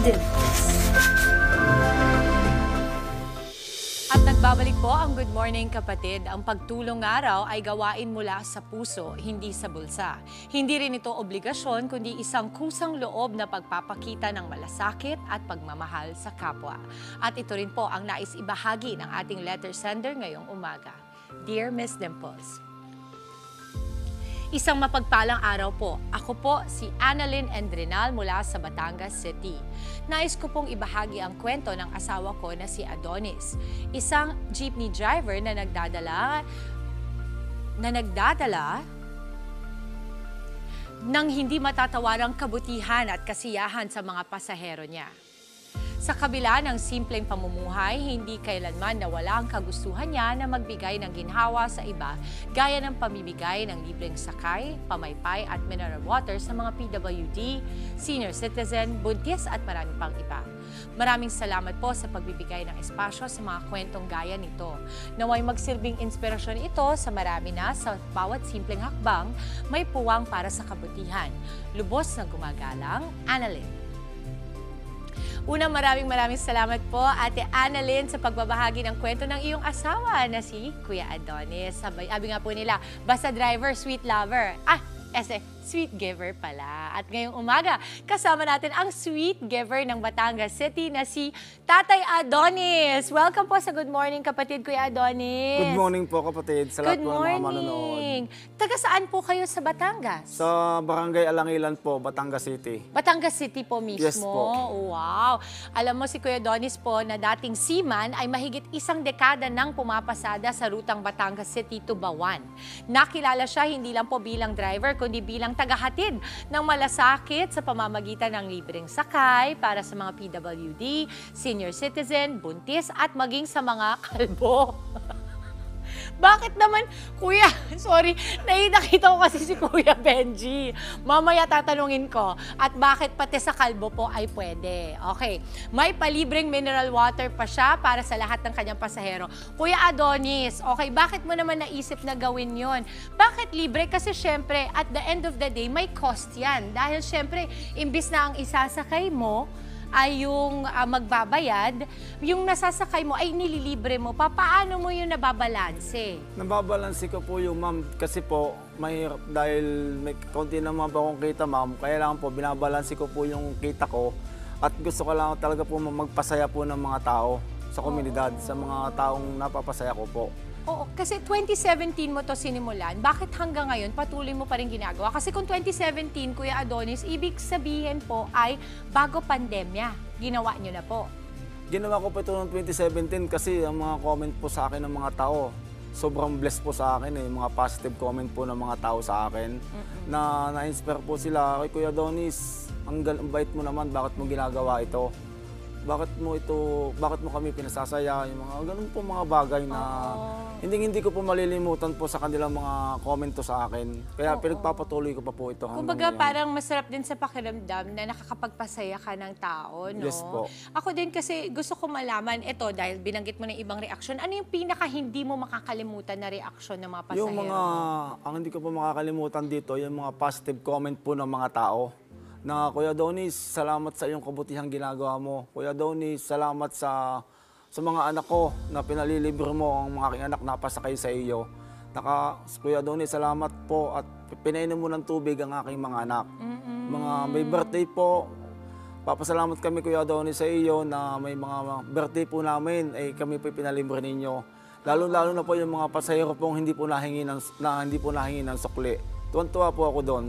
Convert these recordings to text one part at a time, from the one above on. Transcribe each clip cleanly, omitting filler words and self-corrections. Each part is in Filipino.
Dimples. At nagbabalik po ang Good Morning Kapatid. Ang pagtulong araw ay gawain mula sa puso, hindi sa bulsa. Hindi rin ito obligasyon, kundi isang kusang loob na pagpapakita ng malasakit at pagmamahal sa kapwa. At ito rin po ang nais ibahagi ng ating letter sender ngayong umaga. Dear Miss Dimples, isang mapagpalang araw po. Ako po si Annalyn Endrenal mula sa Batangas City. Nais ko pong ibahagi ang kwento ng asawa ko na si Adonis, isang jeepney driver na nagdadala ng hindi matatawarang kabutihan at kasiyahan sa mga pasahero niya. Sa kabila ng simpleng pamumuhay, hindi kailanman nawala ang kagustuhan niya na magbigay ng ginhawa sa iba, gaya ng pamibigay ng libreng sakay, pamaypay at mineral water sa mga PWD, senior citizen, buntis at marami pang iba. Maraming salamat po sa pagbibigay ng espasyo sa mga kwentong gaya nito. Naway magsilbing inspirasyon ito sa marami na sa bawat simpleng hakbang, may puwang para sa kabutihan. Lubos na gumagalang, Annalyn. Una, maraming salamat po, Ate Annalyn, sa pagbabahagi ng kwento ng iyong asawa na si Kuya Adonis. Sabi nga po nila, basta driver, sweet lover. Sweet giver pala. At ngayong umaga, kasama natin ang sweet giver ng Batangas City na si Tatay Adonis. Welcome po sa Good Morning Kapatid, Kuya Adonis. Good morning po, kapatid. Sa lahat po ng mga manonood. Taga saan po kayo sa Batangas? Sa Barangay Alangilan po, Batangas City. Batangas City po mismo? Yes po. Wow! Alam mo si Kuya Adonis po na dating seaman ay mahigit isang dekada nang pumapasada sa rutang Batangas City to Bawan. Nakilala siya hindi lang po bilang driver kundi bilang tagahatid ng malasakit sa pamamagitan ng libreng sakay para sa mga PWD, senior citizen, buntis at maging sa mga kalbo. Bakit naman, Kuya, sorry, nakita ko kasi si Kuya Benji. Mamaya tatanungin ko, at bakit pati sa kalbo po ay pwede. Okay, may palibreng mineral water pa siya para sa lahat ng kanyang pasahero. Kuya Adonis, okay, bakit mo naman naisip na gawin yon? Bakit libre? Kasi syempre, at the end of the day, may cost yan. Dahil syempre, imbis na ang isasakay mo, ay yung magbabayad, yung nasasakay mo ay nililibre mo pa. Paano mo yung nababalanse? Nababalanse ko po yung ma'am kasi po mahirap dahil may konti naman po akong kita ma'am. Kaya lang po binabalanse ko po yung kita ko at gusto ko lang talaga po magpasaya po ng mga tao sa komunidad, sa mga taong napapasaya ko po. Oo, kasi 2017 mo to sinimulan, bakit hanggang ngayon patuloy mo pa rin ginagawa? Kasi kung 2017, Kuya Adonis, ibig sabihin po ay bago pandemya, ginawa nyo na po. Ginawa ko po ito noong 2017 kasi ang mga comment po sa akin ng mga tao, sobrang blessed po sa akin mga positive comment po ng mga tao sa akin. Na na-inspire po sila, kay Kuya Adonis, ang bait mo naman, bakit mo ginagawa ito? Bakit mo kami pinasasaya, yung mga ganun po mga bagay na hindi ko po malilimutan po sa kanilang mga komento sa akin. Kaya pinagpapatuloy ko pa po ito hanggang kumbaga ngayon. parang masarap din sa pakiramdam na nakakapagpasaya ka ng tao, no? Yes po. Ako din kasi gusto ko malaman, ito dahil binanggit mo ng ibang reaksyon, ano yung pinaka hindi mo makakalimutan na reaksyon ng mga pasahero? Ang hindi ko po makakalimutan dito, yung mga positive comment po ng mga tao. Na Kuya Adonis, salamat sa iyong kabutihang ginagawa mo. Kuya Adonis, salamat sa mga anak ko na pinalilibre mo ang mga aking anak na pasakay sa iyo. Kuya Adonis, salamat po at pinainom mo ng tubig ang aking mga anak. Mga may birthday po, papasalamat kami Kuya Adonis sa iyo na may mga birthday po namin ay kami po pinalibre ninyo. Lalo na po yung mga pasahero pong hindi po nahingi ng sukli. Tuwan-tuwa po ako doon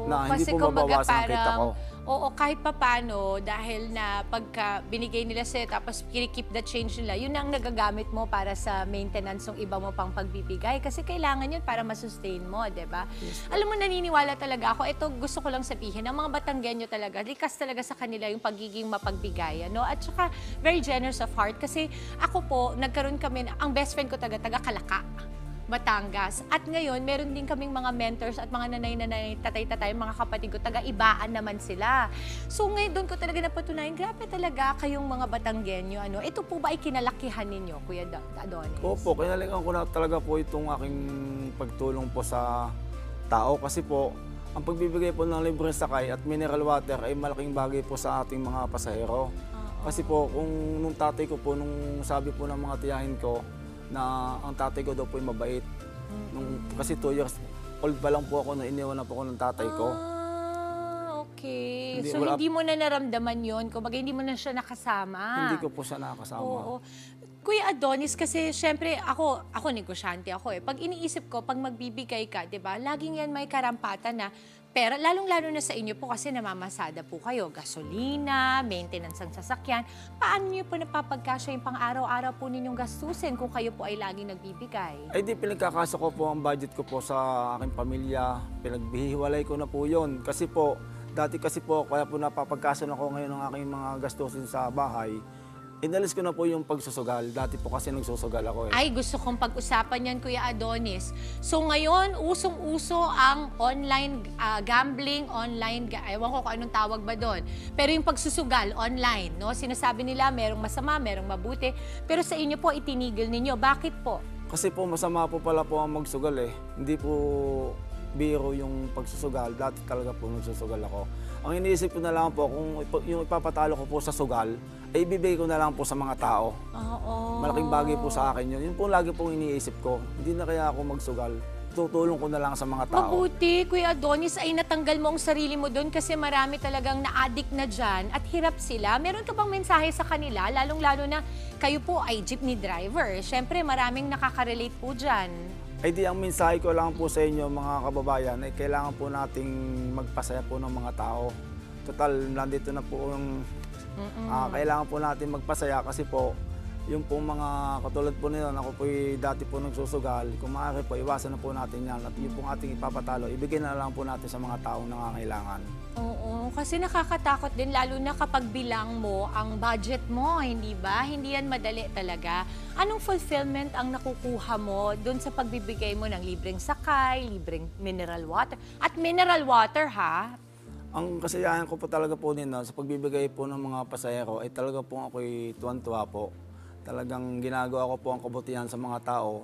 na hindi po mabawasan ang kita ko. Oo, kahit papano, dahil na pagka binigay nila sa'yo tapos keep the change nila, yun ang nagagamit mo para sa maintenance ng iba mo pang pagbibigay. Kasi kailangan yun para masustain mo, di ba? Yes, alam mo, naniniwala talaga ako. Ito gusto ko lang sabihin, ang mga Batanggenyo talaga, likas talaga sa kanila yung pagiging mapagbigay. Ano? At saka, very generous of heart. Kasi ako po, nagkaroon kami, ang best friend ko taga Kalaka. Batangas. At ngayon, meron din kaming mga mentors at mga nanay-nanay, tatay-tatay, mga kapatid ko, taga-ibaan naman sila. So ngayon, doon ko talaga napatunayan, grabe talaga kayong mga Batanggenyo. Ano? Ito po ba ay kinalakihan ninyo, Kuya Adonis? Opo, kinalakihan ko na talaga po itong aking pagtulong po sa tao kasi po, Ang pagbibigay po ng libreng sakay at mineral water ay malaking bagay po sa ating mga pasahero. Kasi po, kung nung tatay ko po, nung sabi po ng mga tiyahin ko na ang tatay ko daw po ay mabait. Kasi 2 years old pa lang po ako na iniwan na po ako ng tatay ko. Okay. Hindi, So, wala- hindi mo na naramdaman yun? Kumbaga, hindi mo na siya nakasama? Hindi ko po siya nakakasama. Oo. Kuya Adonis, kasi syempre ako negosyante ako eh. Pag iniisip ko, pag magbibigay ka, 'di ba? Laging yan may karampatan na pera, lalong-lalo na sa inyo po kasi namamasada po kayo, gasolina, maintenance ng sasakyan. Paano niyo po napapagkasya yung pang-araw-araw po ninyong gastusin kung kayo po ay laging nagbibigay? Ay di pinagkakasa ko po ang budget ko po sa aking pamilya. Pinaghihiwalay ko na po yun. Kasi po, dati kasi po, kaya po napapagkasa na ko ngayon ng aking mga gastusin sa bahay. Inalis ko na po yung pagsusugal. Dati po kasi nagsusugal ako eh. Ay, gusto kong pag-usapan yan, Kuya Adonis. So ngayon, usong-uso ang online gambling, ewan ko kung anong tawag ba doon. Pero yung pagsusugal, online, no? Sinasabi nila merong masama, merong mabuti. Pero sa inyo po, itinigil ninyo. Bakit po? Kasi po masama po pala po ang magsugal eh. Hindi po biro yung pagsusugal. Dati talaga po nagsusugal ako. Ang iniisip ko na lang po, kung yung ipapatalo ko po sa sugal, ay ibibigay ko na lang po sa mga tao. Oo. Malaking bagay po sa akin yun. Yun po lagi pong iniisip ko. Hindi na kaya ako magsugal. Tutulong ko na lang sa mga tao. Mabuti, Kuya Adonis, ay natanggal mo ang sarili mo doon kasi marami talagang na-addict na dyan at hirap sila. Meron ka bang mensahe sa kanila, lalong-lalo na kayo po ay jeepney driver? Siyempre, maraming nakaka-relate po dyan. Ay di ang mensahe ko lang po sa inyo mga kababayan ay kailangan po nating magpasaya po ng mga tao. Total, nandito na po yung kailangan po natin magpasaya kasi po yung pong mga katulad po nila, ako po dati po nagsusugal, kung maaari po iwasan na po natin yan at yung pong ating ipapatalo, ibigay na lang po natin sa mga taong nangangailangan. Oo, kasi nakakatakot din lalo na kapag bilang mo ang budget mo, hindi ba? Hindi yan madali talaga. Anong fulfillment ang nakukuha mo doon sa pagbibigay mo ng libreng sakay, libreng mineral water? At mineral water ha? Ang kasiyahan ko po talaga po nila sa pagbibigay po ng mga pasahero ay talaga po ako'y tuwan-tuwa po. Talagang ginagawa ko po ang kabutihan sa mga tao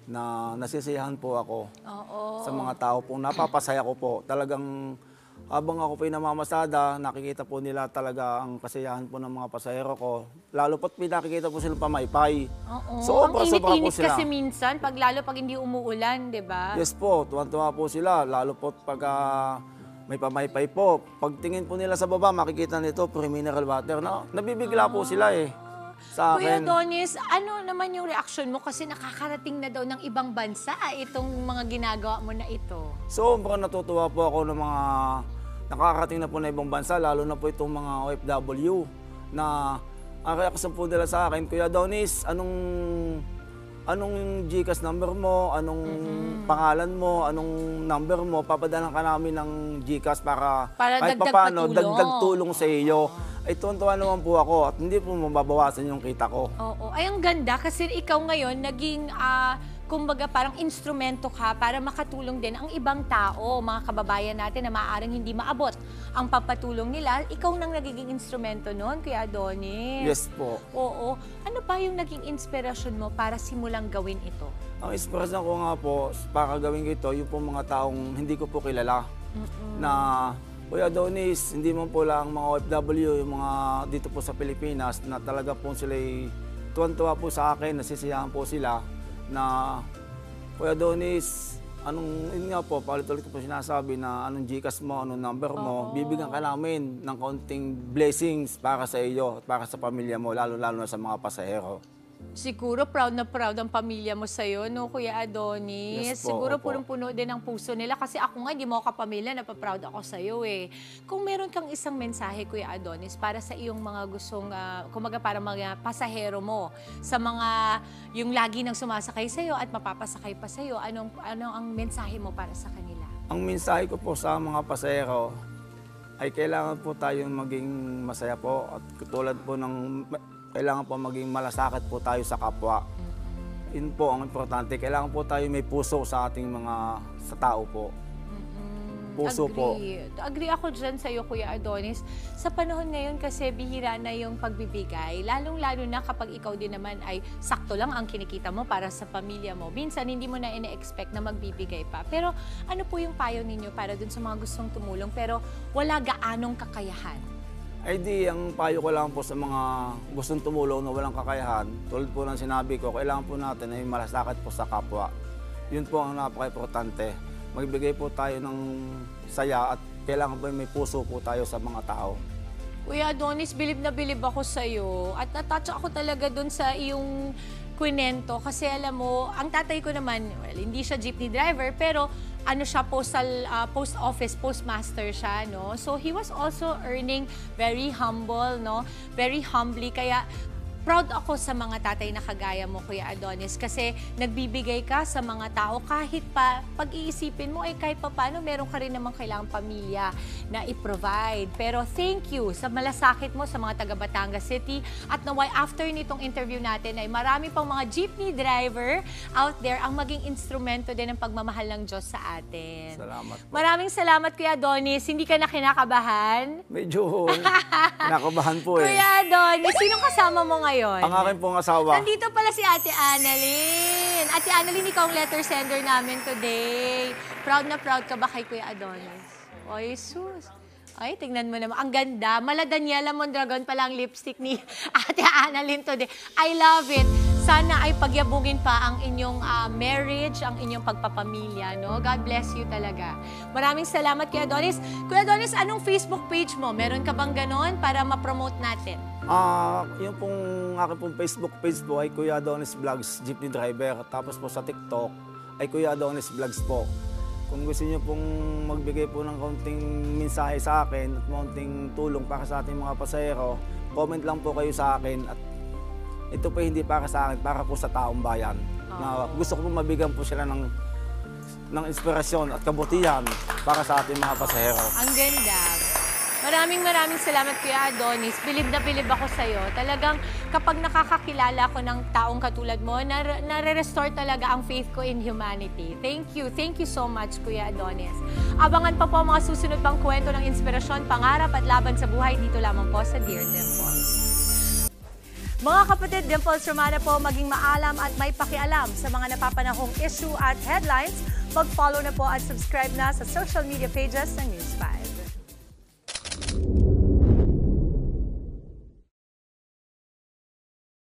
na nasisiyahan po ako. Oo. Sa mga tao po, napapasaya ko po. Talagang habang ako po namamasada, nakikita po nila talaga ang kasiyahan po ng mga pasahero ko. Lalo po't pinakikita po silang pamaypay. Oo. Sobra, Ang sobra po init-init sila. kasi minsan, lalo pag hindi umuulan, di ba? Yes po, tuwan-tuwa po sila. Lalo po't pag may pamaypay po. Pagtingin po nila sa baba, makikita nito, pure mineral water. Nabibigla po sila eh. Sa Kuya akin. Adonis, ano naman yung reaction mo? Kasi nakakarating na daw ng ibang bansa itong mga ginagawa mo na ito. Sobrang natutuwa po ako ng mga nakakarating na po na ibang bansa, lalo na po itong mga OFW na ang reaction po nila sa akin, Kuya Adonis, anong GCash number mo, anong pangalan mo, anong number mo, papadalan ka namin ng GCash para kahit dagdag papaano, patulong. dagdag tulong sa iyo. Ay tuwan-tuwa naman po ako at hindi po mababawasan yung kita ko. Oo. Ay, ang ganda kasi ikaw ngayon naging, kumbaga parang instrumento ka para makatulong din ang ibang tao, mga kababayan natin na maaaring hindi maabot ang papatulong nila. Ikaw nang nagiging instrumento noon, Kuya Adonis. Yes po. Oo. Ano pa yung naging inspirasyon mo para simulang gawin ito? Ang inspirasyon ko nga po para gawin ito, yung po mga taong hindi ko po kilala. Na, Kuya Adonis, hindi man po lang mga OFW, yung mga dito po sa Pilipinas, na talaga po sila tuwan-tuwa po sa akin, nasisiyahan po sila na, Kuya Adonis, yun nga po, paulit-ulit ko po sinasabi na anong GCash mo, anong number mo, bibigyan ka namin ng kaunting blessings para sa iyo at para sa pamilya mo, lalo-lalo na sa mga pasahero. Siguro proud na proud ang pamilya mo sa'yo, no, Kuya Adonis? Yes po, Siguro opo. punong-puno din ang puso nila kasi ako nga, hindi mo ako kapamilya, napaproud ako sa'yo eh. Kung meron kang isang mensahe, Kuya Adonis, para sa iyong mga gustong, kumaga para mga pasahero mo, sa mga yung lagi nang sumasakay sa'yo at mapapasakay pa sa'yo, anong ang mensahe mo para sa kanila? Ang mensahe ko po sa mga pasahero ay kailangan po tayong maging masaya po at tulad po ng kailangan po maging malasakit po tayo sa kapwa. Yun po ang importante. Kailangan po tayo may puso sa ating sa tao po. puso po. Agree ako dyan sa'yo, Kuya Adonis. Sa panahon ngayon kasi bihira na yung pagbibigay, lalong-lalo na kapag ikaw din naman ay sakto lang ang kinikita mo para sa pamilya mo. Minsan, hindi mo na ine-expect na magbibigay pa. Pero ano po yung payo ninyo para dun sa mga gustong tumulong pero wala gaanong kakayahan? Ay di, ang payo ko lang po sa mga gustong tumulong na walang kakayahan, tulad po ng sinabi ko, kailangan po natin ay malasakit po sa kapwa. Yun po ang napaka-importante. Magbigay po tayo ng saya at kailangan po may puso po tayo sa mga tao. Kuya Adonis, bilib na bilib ako sa'yo at natouch ako talaga dun sa iyong kwento kasi alam mo, ang tatay ko naman, well, hindi siya jeepney driver pero ano siya, post office, postmaster siya, no? So he was also earning very humble, no? Very humbly, kaya proud ako sa mga tatay na kagaya mo, Kuya Adonis, kasi nagbibigay ka sa mga tao kahit pa pag-iisipin mo ay kahit pa paano meron ka rin namang kailangang pamilya na i-provide. Pero thank you sa malasakit mo sa mga taga Batangas City at naway after nitong interview natin ay marami pang mga jeepney driver out there ang maging instrumento din ng pagmamahal ng Diyos sa atin. Salamat po. Maraming salamat, Kuya Adonis. Hindi ka na kinakabahan? Medyo nakabahan po eh. Kuya Adonis, sinong kasama mo ngayon? Ang akin pong asawa. Nandito pala si Ate Annalyn. Ate Annalyn, ikaw ang letter sender namin today. Proud na proud ka ba kay Kuya Adonis? Oy, sus. Ay, tingnan mo naman. Ang ganda. Mala Daniela Mondragon pala ang lipstick ni Ate Annalyn today. I love it. Sana ay pagyabugin pa ang inyong marriage, ang inyong pagpapamilya, no? God bless you talaga. Maraming salamat, Kuya Adonis. Kuya Adonis, anong Facebook page mo? Meron ka bang ganon para ma-promote natin? Yung pong aking pong Facebook page po ay Kuya Adonis Vlogs, jeepney driver. Tapos po sa TikTok ay Kuya Adonis Vlogs po. Kung gusto niyo pong magbigay po ng kaunting mensahe sa akin at kaunting tulong para sa ating mga pasahero, comment lang po kayo sa akin at ito po hindi para sa akin, para po sa taong bayan. Na gusto ko pong mabigyan po sila ng inspirasyon at kabutihan para sa ating mga pasahero. Ang ganda. Maraming salamat, Kuya Adonis. Bilib na bilib ako sa'yo. Talagang kapag nakakakilala ko ng taong katulad mo, nare-restore talaga ang faith ko in humanity. Thank you. Thank you so much, Kuya Adonis. Abangan pa po ang mga susunod pang kwento ng inspirasyon, pangarap at laban sa buhay dito lamang po sa Dear Dimple. Mga kapatid, Dimples Romana po, maging maalam at may pakialam sa mga napapanahong issue at headlines. Mag-follow na po at subscribe na sa social media pages ng News 5.